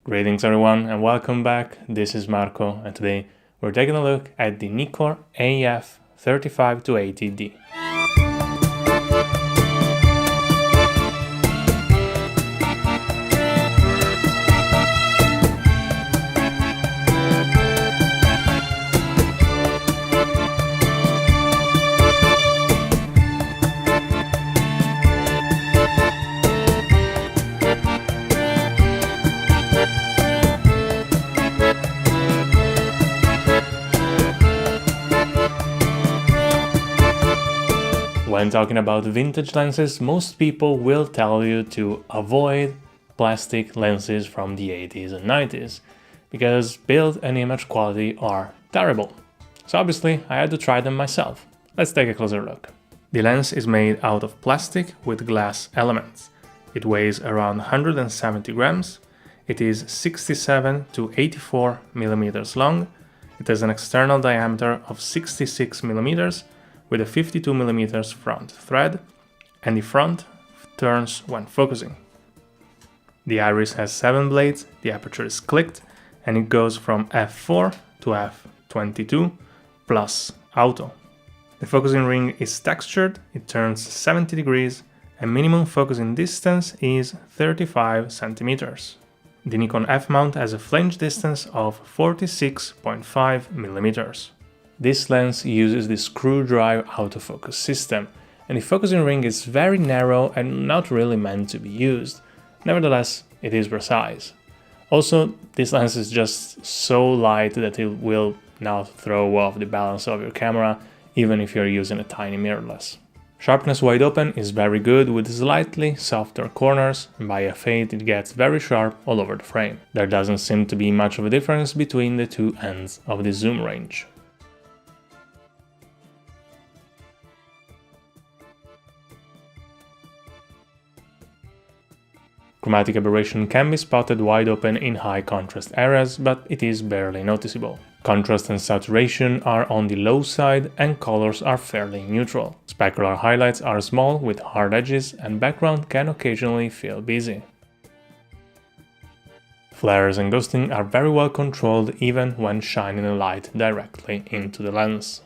Greetings everyone and welcome back. This is Marco and today we're taking a look at the Nikkor AF 35-80D. When talking about vintage lenses, most people will tell you to avoid plastic lenses from the 80s and 90s because build and image quality are terrible. So obviously I had to try them myself. Let's take a closer look. The lens is made out of plastic with glass elements. It weighs around 170 grams. It is 67 to 84 millimeters long. It has an external diameter of 66 millimeters with a 52mm front thread, and the front turns when focusing. The iris has 7 blades, the aperture is clicked, and it goes from f4 to f22 plus auto. The focusing ring is textured, it turns 70 degrees, and minimum focusing distance is 35 centimeters. The Nikon F mount has a flange distance of 46.5 millimeters. This lens uses the screw drive autofocus system, and the focusing ring is very narrow and not really meant to be used. Nevertheless, it is precise. Also, this lens is just so light that it will not throw off the balance of your camera, even if you're using a tiny mirrorless. Sharpness wide open is very good with slightly softer corners, and by f8 it gets very sharp all over the frame. There doesn't seem to be much of a difference between the two ends of the zoom range. Chromatic aberration can be spotted wide open in high contrast areas, but it is barely noticeable. Contrast and saturation are on the low side and colors are fairly neutral. Specular highlights are small with hard edges and background can occasionally feel busy. Flares and ghosting are very well controlled even when shining a light directly into the lens.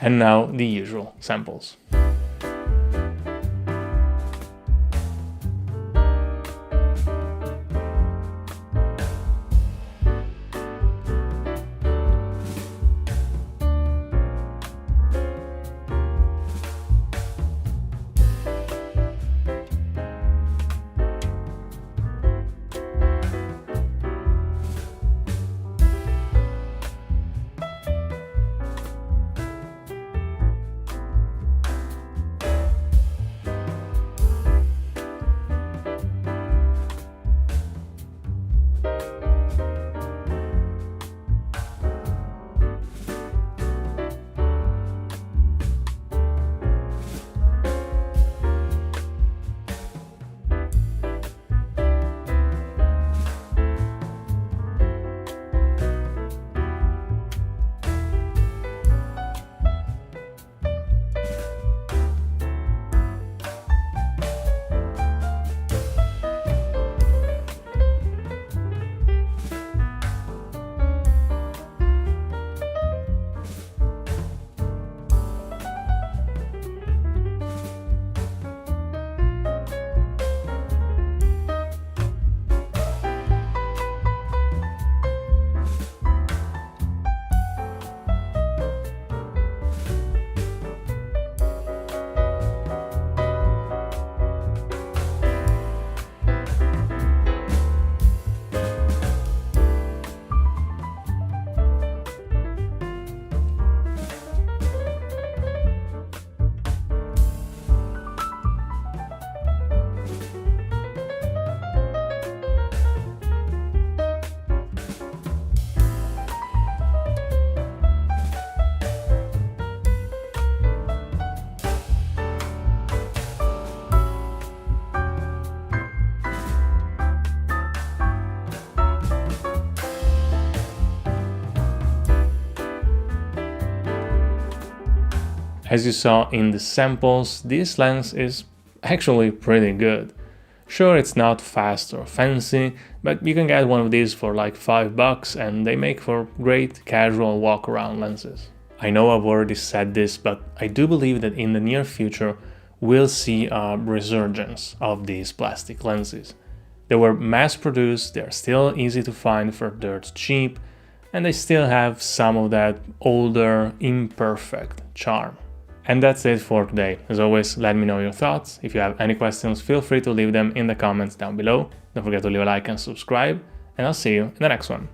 And now the usual samples. As you saw in the samples, this lens is actually pretty good. Sure, it's not fast or fancy, but you can get one of these for like $5 and they make for great casual walk-around lenses. I know I've already said this, but I do believe that in the near future we'll see a resurgence of these plastic lenses. They were mass-produced, they're still easy to find for dirt cheap, and they still have some of that older, imperfect charm. And that's it for today. As always, let me know your thoughts. If you have any questions, feel free to leave them in the comments down below. Don't forget to leave a like and subscribe, and I'll see you in the next one.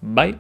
Bye!